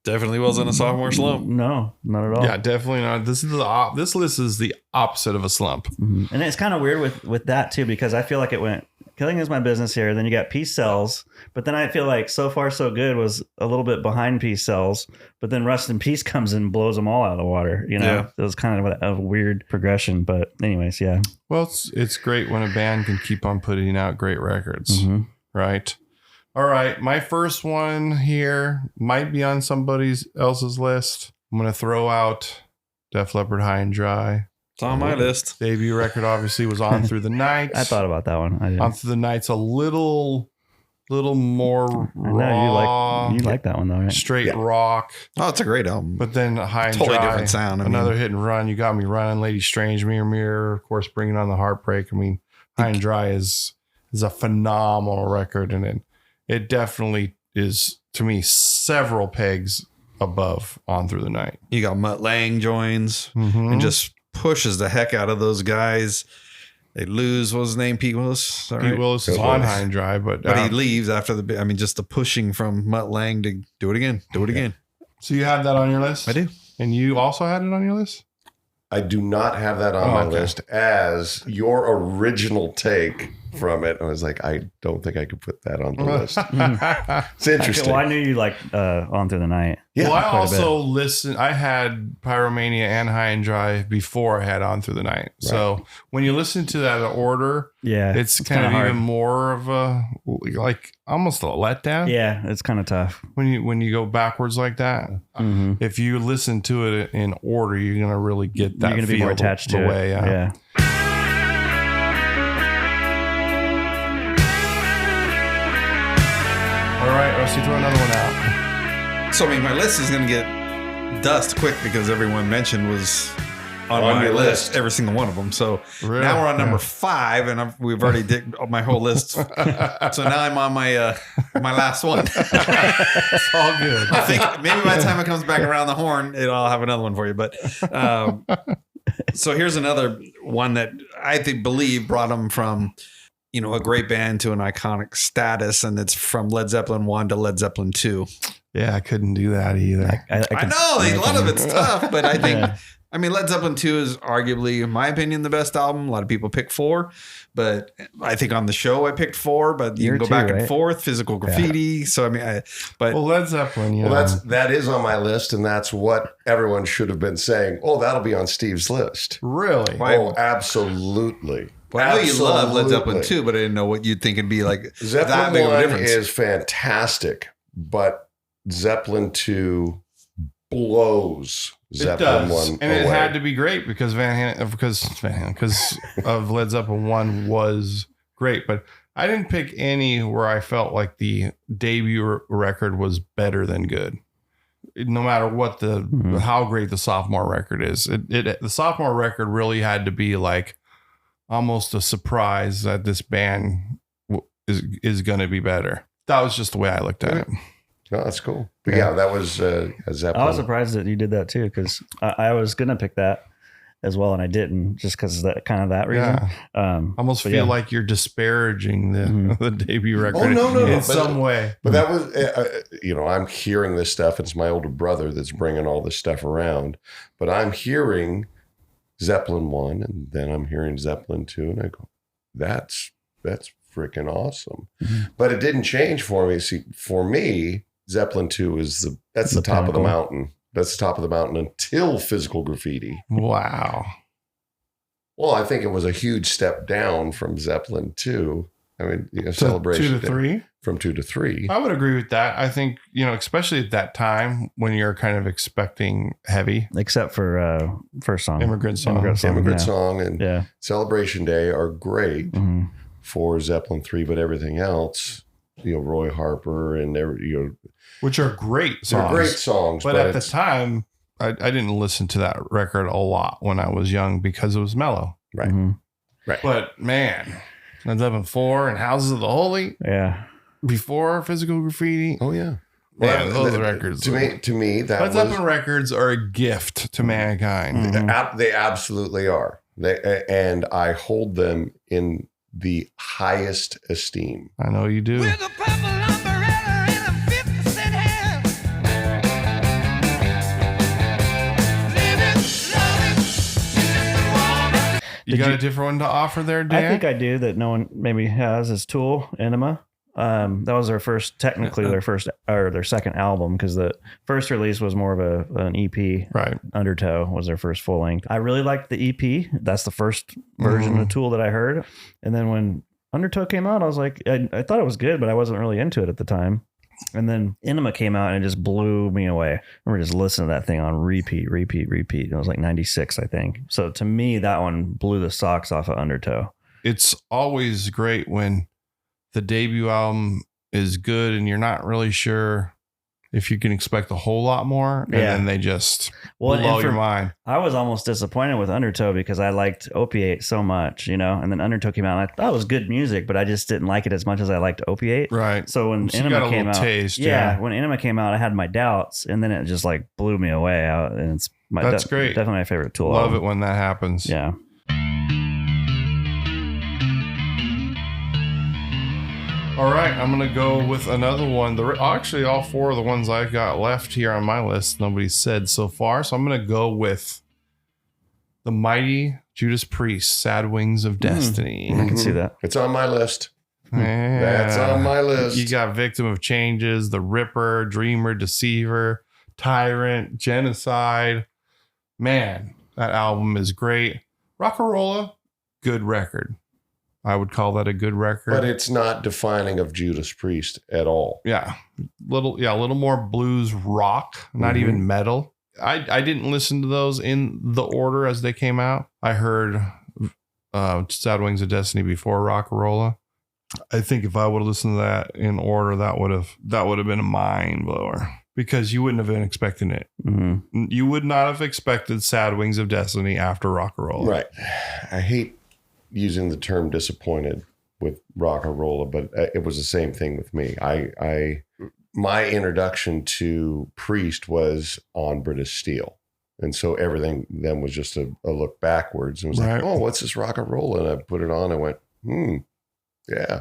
Definitely wasn't a sophomore slump. no, not at all. Yeah, definitely not. This list is the opposite of a slump. Mhm. And it's kind of weird with that too, because I feel like it went Killing Is My Business here, then you got Peace Sells, but then I feel like So Far So Good was a little bit behind Peace Sells, but then Rust in Peace comes and blows them all out of the water. You know, Yeah. it was kind of a weird progression, but anyways, yeah. Well, it's great when a band can keep on putting out great records, Mhm. right? All right, my first one here might be on somebody else's list. I'm going to throw out Def Leppard High and Dry. It's on my list. Debut record obviously was On Through the Night. I thought about that one. I didn't. On Through the Night's a little more I know raw, you like that one though, right? straight rock. Oh, it's a great album. But then High and Totally Dry, different sound. I mean- another hit and run. You Got Me Running, Lady Strange, Mirror Mirror, of course, Bringing on the Heartbreak. I mean, High and Dry is a phenomenal record, and it definitely is, to me, several pegs above On Through the Night. You got Mutt Lang joins Mhm. and just pushes the heck out of those guys. They lose. What was his name? Pete Willis. All Pete right. Willis is Pete on Willis. High and Dry, but But he leaves after just the pushing from Mutt Lang to do it again. Do it again. so you have that on your list? I do. And you also had it on your list? I do not have that on Oh, my okay. list as your original take from it. I was like, I don't think I could put that on the list. It's interesting. Well, I knew you liked On Through the Night. Yeah, well, I quite a also listened. I had Pyromania and High and Dry before I had On Through the Night. So when you listen to that in order, Yeah. it's kind of kinda even more of a like almost a letdown. Yeah, it's kind of tough. When you go backwards like that. Mhm. If you listen to it in order, you're gonna really get that. You're going to be more feel attached the to way. it. Yeah. All right, Rusty, throw another one out. So, I mean, my list is going to get dust quick because everyone mentioned was on my your list, list. every single one of them. So Really? now we're on number Yeah. 5, and we've already did my whole list. So now I'm on my my last one. It's all good. I think maybe by the time it comes back around the horn, I'll have another one for you. But so here's another one that I believe brought them from, a great band to an iconic status, and it's from Led Zeppelin 1 to Led Zeppelin 2. Yeah, I couldn't do that either. I know a lot of it's tough, but I think, Yeah. I mean, Led Zeppelin 2 is arguably, in my opinion, the best album. A lot of people pick 4, but I think on the show I picked 4, but you You're can go 2, back and right? forth. Physical Graffiti. So, I mean, Well, Led Zeppelin, you know. that is on my list, and that's what everyone should have been saying. Oh, that'll be on Steve's list. really. Why- Oh, absolutely. well, I know you love Led Zeppelin Absolutely. 2, but I didn't know what you'd think it'd be like. that Zeppelin big of a 1 difference. is fantastic, but Zeppelin 2 blows Zeppelin 1 and away. it had to be great because because of Led Zeppelin 1 was great, but I didn't pick any where I felt like the debut record was better than good. No matter what how great the sophomore record is, the sophomore record really had to be like almost a surprise that this band is going to be better. That was just the way I looked at it. No, that's cool. But yeah, that was Zeppelin. I was surprised that you did that too, because I was gonna pick that as well, and I didn't, just because of that reason. Yeah. Almost feel like you're disparaging the debut record in some way. But that was, I'm hearing this stuff. It's my older brother that's bringing all this stuff around. But I'm hearing Zeppelin 1, and then I'm hearing Zeppelin 2, and I go, that's freaking awesome. Mm-hmm. But it didn't change for me. See, for me, Zeppelin 2 is that's the top of the mountain. That's the top of the mountain until Physical Graffiti. Wow. Well, I think it was a huge step down from Zeppelin 2. I mean, Celebration 2 to 3? From 2 to 3. I would agree with that. I think, especially at that time when you're kind of expecting heavy. Except for first song. Immigrant Song. Immigrant Song and Celebration Day are great for Zeppelin 3, but everything else, Roy Harper and which are great songs. They're great songs. But at the time, I didn't listen to that record a lot when I was young because it was mellow. Right. Mm-hmm. Right. But man, Led Zeppelin 4 and Houses of the Holy. Yeah. Before Physical Graffiti. Oh, yeah. Yeah, those records. To me, that Led Zeppelin records are a gift to mankind. Mm-hmm. They absolutely are. And I hold them in the highest esteem. I know you do. With a purple umbrella and a 50-cent hand. Living, loving, you got a different one to offer there, Dan? I think I do that no one maybe has is Tool, Enema. That was their their second album, because the first release was more of an EP. Right. Undertow was their first full length. I really liked the EP. That's the first version of Tool that I heard. And then when Undertow came out, I was like, I thought it was good, but I wasn't really into it at the time. And then Enema came out and it just blew me away. I remember just listening to that thing on repeat. It was like 96, I think. So to me, that one blew the socks off of Undertow. It's always great when the debut album is good and you're not really sure if you can expect a whole lot more. And then they just blow your mind. I was almost disappointed with Undertow because I liked Opiate so much, and then Undertow came out and I thought it was good music, but I just didn't like it as much as I liked Opiate. Right. So when Enema came out, when Enema came out, I had my doubts, and then it just like blew me away. And it's that's great. Definitely my favorite Tool. Love it when that happens. Yeah. All right, I'm going to go with another one. Actually, all four of the ones I've got left here on my list, nobody said so far. So I'm going to go with the mighty Judas Priest, Sad Wings of Destiny. I can see that. It's on my list. Yeah. That's on my list. You got Victim of Changes, The Ripper, Dreamer, Deceiver, Tyrant, Genocide. Man, that album is great. Rock-a-Rolla, good record. I would call that a good record. But it's not defining of Judas Priest at all. Yeah. A little more blues rock, not even metal. I didn't listen to those in the order as they came out. I heard Sad Wings of Destiny before Rock-a-Rolla. I think if I would have listened to that in order, that would have been a mind blower, because you wouldn't have been expecting it. Mm-hmm. You would not have expected Sad Wings of Destiny after Rock-a-Rolla. Right. I hate using the term disappointed with Rock-a-Rolla, but it was the same thing with me. My introduction to Priest was on British Steel. And so everything then was just a look backwards. And it was like, oh, what's this Rock-a-Rolla? And I put it on and went, yeah.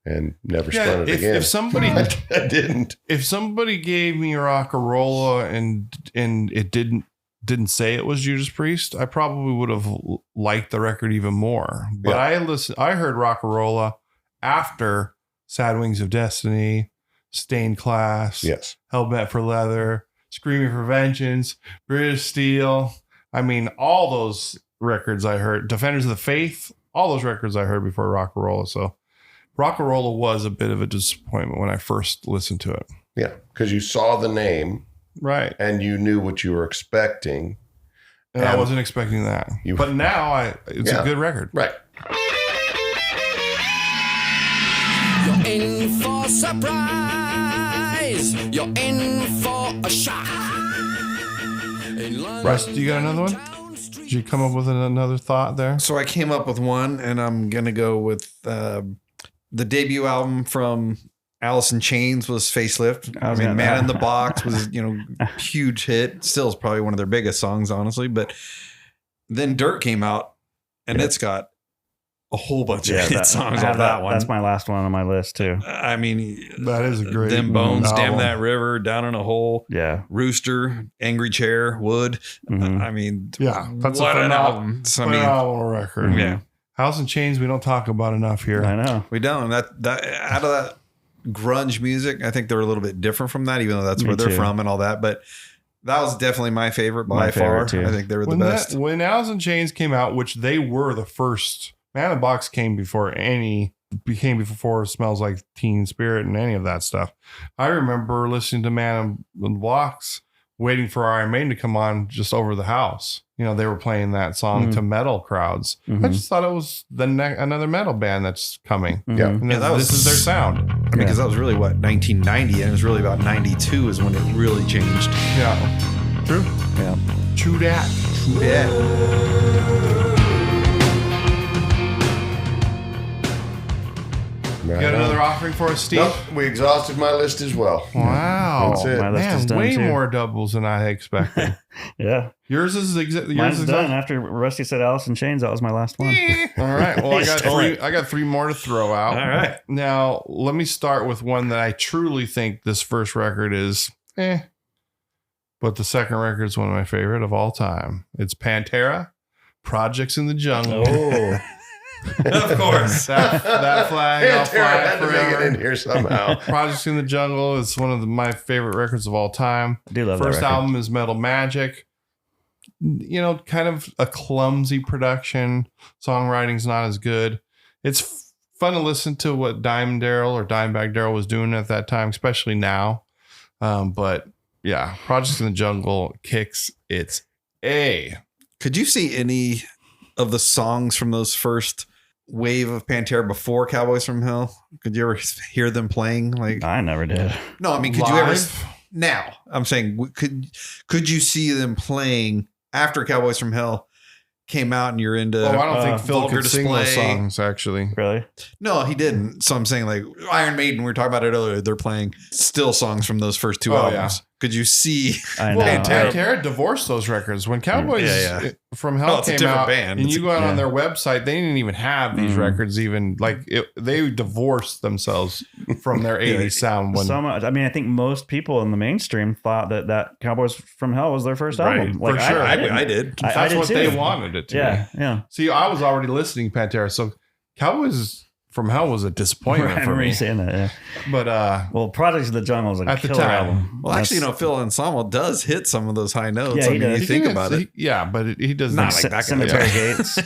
And never spun it again. If somebody I didn't. If somebody gave me Rock-a-Rolla and it didn't say it was Judas Priest, I probably would have liked the record even more. But I heard Rock-a-Rolla after Sad Wings of Destiny, Stained Class, Hellbent for Leather, Screaming for Vengeance, British Steel. I mean, all those records I heard, Defenders of the Faith, all those records I heard before Rock-a-Rolla. So Rock-a-Rolla was a bit of a disappointment when I first listened to it. Yeah, because you saw the name, Right. and you knew what you were expecting. And I wasn't expecting that. But now it's a good record. Right. You're in for surprise. You're in for a shock. Russ, do you got another one? Did you come up with another thought there? So I came up with one, and I'm gonna go with the debut album from Alice in Chains was Facelift. I mean, Man in the Box was, huge hit. Still is probably one of their biggest songs, honestly. But then Dirt came out, and it's got a whole bunch of hit songs on that one. That's my last one on my list too. I mean, that is a great Them Bones, album. Damn That River, Down in a Hole, Yeah. Rooster, Angry Chair, Wood. Mhm. I mean, That's what a an phenomenal album. So, I mean, phenomenal record. yeah. House in Chains, we don't talk about enough here. I know. We don't. That out of that grunge music, I think they're a little bit different from that, even though that's Me where they're too. from and all that. But that was definitely my favorite by far. favorite, too. I think they were the When best. when Alice in Chains came out, which they were the first, Man in the Box came before Smells Like Teen Spirit and any of that stuff. I remember listening to Man in the Box, waiting for Iron Maiden to come on just over the house. They were playing that song to metal crowds. I just thought it was another metal band that's coming. Yeah. And Yeah, this is their sound. I mean, because that was really 1990, and it was really about 92 is when it really changed. Yeah. True. Yeah. True that. Yeah. You got another offering for us, Steve? Nope, we exhausted my list as well. Wow. That's it. My list is Man, done way too. more doubles than I expected. Yeah. Yours is Mine's done. After Rusty said Alice in Chains, that was my last one. All right. Well, He stole it. I got three more to throw out. All right. Now, let me start with one that I truly think this first record is but the second record is one of my favorite of all time. It's Pantera, Projects in the Jungle. Oh. Of course. That flag, I'll Pantera fly had to make forever. it in here somehow. Projects in the Jungle is one of my favorite records of all time. I do love First that record. album is Metal Magic. Kind of a clumsy production. Songwriting's not as good. It's fun to listen to what Dimebag Darrell was doing at that time, especially now. But yeah, Projects in the Jungle kicks its A. Could you see any of the songs from those first wave of Pantera before Cowboys from Hell? Could you ever hear them playing? Like, I never did. no, I mean, could you ever? Live? Now, I'm saying, could you see them playing after Cowboys from Hell came out and you're into? I don't think Phil Vulgar could sing those Display. songs, actually. Really? No, he didn't. So I'm saying, like, Iron Maiden, we were talking about it earlier. They're playing still songs from those first two Oh, albums. Could you see? I know. Well, Pantera divorced those records when Cowboys from Hell it's a came different out, band. and It's- you go out on their website, they didn't even have these records. Even they divorced themselves from their '80s sound. When So much. I mean, I think most people in the mainstream thought that Cowboys from Hell was their first album. for sure. I did. that's I did what too. they wanted it to Yeah, be. yeah. See, I was already listening to Pantera, so Cowboys from Hell was a disappointment I for remember you me. saying that. Yeah. But Well, Projects of the Jungle is a At the killer time. album. Well, actually, Phil Anselmo does hit some of those high notes. Yeah, I he mean, does. you think about it. But he does Not not like that guy. Cemetery Yeah. Gates.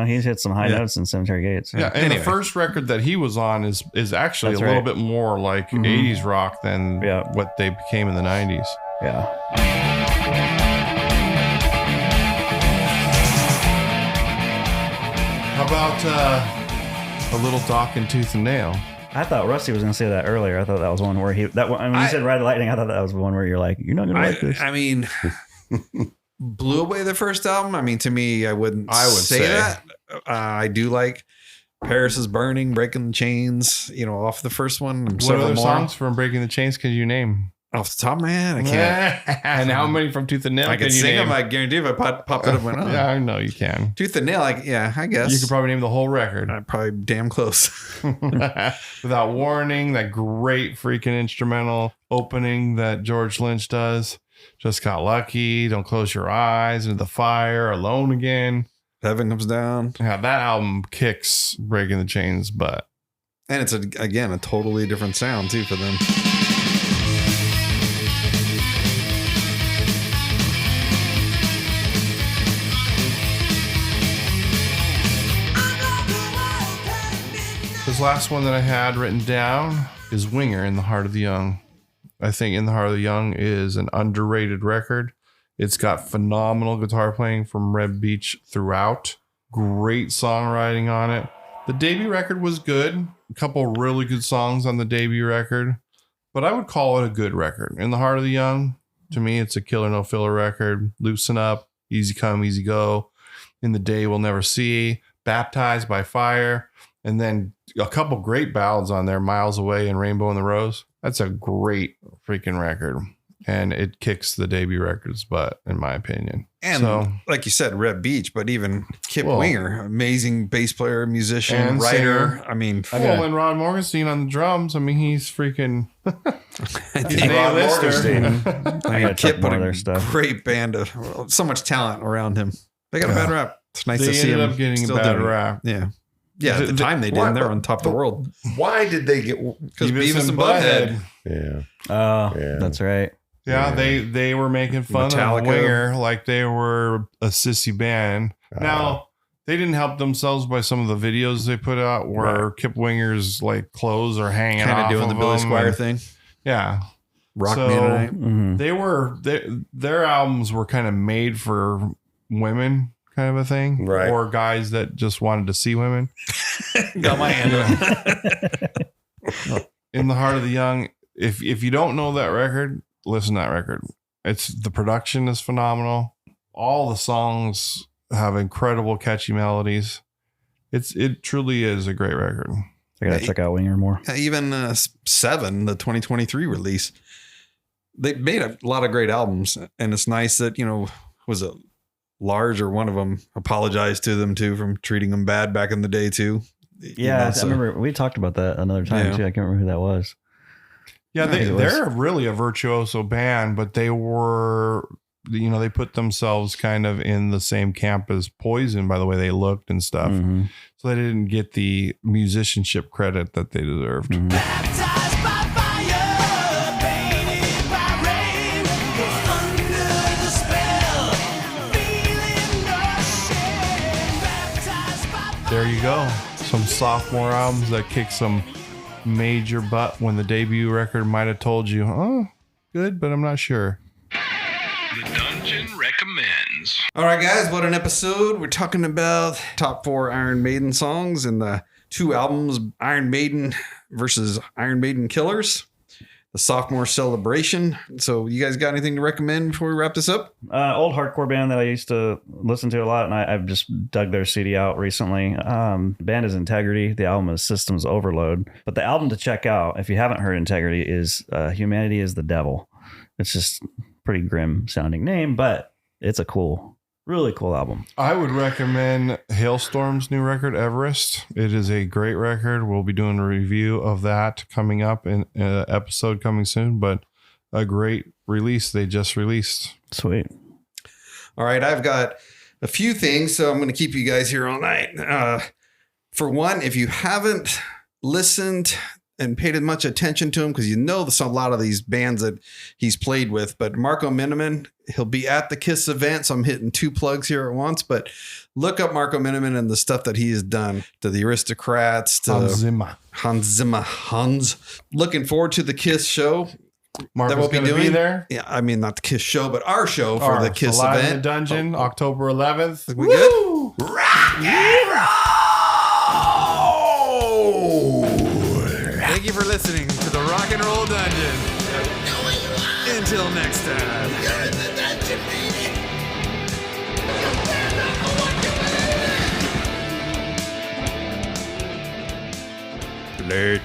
He's hit some high notes in Cemetery Gates. Yeah, and Anyway. the first record that he was on is actually That's a little right. bit more like 80s rock than Yeah. what they became in the 90s. Yeah. How about a little Doc and Tooth and Nail? I thought Rusty was going to say that earlier. I thought that was one where when you said Ride the Lightning, I thought that was the one where you're like, you're not going to like this. I mean, blew away the first album. I mean, to me, I would say that. I do like Paris is Burning, Breaking the Chains, off the first one. What Several other more. songs from Breaking the Chains can you name? Off the top of my head, I can't. And how many from Tooth and Nail I can could you sing name? them. I guarantee if I popped it up and went, oh. Yeah, I know you can. Tooth and Nail, I guess. You could probably name the whole record. Probably damn close. Without Warning, that great freaking instrumental opening that George Lynch does. Just Got Lucky, Don't Close Your Eyes, Into the Fire, Alone Again. Heaven Comes Down. Yeah, that album kicks Breaking the Chains butt. And it's, again, a totally different sound, too, for them. This last one that I had written down is Winger in the Heart of the Young. I think In the Heart of the Young is an underrated record. It's got phenomenal guitar playing from Red Beach throughout. Great songwriting on it. The debut record was good. A couple really good songs on the debut record, but I would call it a good record. In the Heart of the Young, to me, it's a killer no filler record. Loosen Up, Easy Come, Easy Go, In the Day We'll Never See, Baptized by Fire, and then a couple great ballads on there, Miles Away and Rainbow in the Rose. That's a great freaking record. And it kicks the debut record's butt, in my opinion. And so, like you said, Red Beach, but even Kip Well, Winger, amazing bass player, musician, and writer. singer. I mean, and Rod Morgenstein on the drums. I mean, he's freaking He's Rod Morgenstein. I gotta check Kip more put of a their stuff. great band of so much talent around him. They got a bad rap. It's nice They to see ended him up getting a still bad doing it. rap. Yeah. Yeah, at the time they did. Why- They're on top of the world. Why did they get? Because Beavis and Butthead. Yeah. Oh, Yeah. that's right. Yeah, they were making fun Metallica. of Winger like they were a sissy band. Now, they didn't help themselves by some of the videos they put out where Kip Winger's like clothes are hanging Kind off of doing the Billy them Squire and- thing. Yeah. Rock So, Me Tonight. Mhm. Their albums were kind of made for women kind of a thing. Right. Or guys that just wanted to see women. Got my hand on it. In the Heart of the Young, if you don't know that record, listen to that record. The production is phenomenal. All the songs have incredible catchy melodies. It truly is a great record. I gotta check out Winger more. Even 7, the 2023 release, they made a lot of great albums, and it's nice that was it Large or one of them apologized to them too from treating them bad back in the day too. Yeah, I remember we talked about that another time too. I can't remember who that was. Yeah, they're really a virtuoso band, but they were, they put themselves kind of in the same camp as Poison by the way they looked and stuff. Mm-hmm. So they didn't get the musicianship credit that they deserved. Mm-hmm. Baptized by fire, painted by rain, under the spell, feeling no shame. Baptized by There you go. Some sophomore albums that kick some major butt when the debut record might have told you, oh, good, but I'm not sure. The Dungeon recommends. All right, guys, what an episode. We're talking about top 4 Iron Maiden songs and the 2 albums, Iron Maiden versus Iron Maiden Killers, the Sophomore Celebration. So you guys got anything to recommend before we wrap this up? Old hardcore band that I used to listen to a lot, and I've just dug their CD out recently. The band is Integrity. The album is Systems Overload. But the album to check out, if you haven't heard Integrity, is Humanity is the Devil. It's just pretty grim sounding name, but it's a really cool album. I would recommend Hailstorm's new record, Everest. It is a great record. We'll be doing a review of that coming up in an episode coming soon, but a great release they just released. Sweet. All right, I've got a few things, so I'm going to keep you guys here all night. For one, if you haven't listened and paid as much attention to him, because there's a lot of these bands that he's played with, but Marco Miniman, he'll be at the KISS event, so I'm hitting 2 plugs here at once, but look up Marco Miniman and the stuff that he has done to the Aristocrats, to Hans Zimmer. Looking forward to the KISS show. Marco's that we'll going to be there. Yeah, I mean, not the KISS show, but our show for the KISS Live event. in the Dungeon, October 11th. We good? Rock and roll! Thank you for listening to the Rock and Roll Dungeon. Until next time. You're in the dungeon, baby. Late.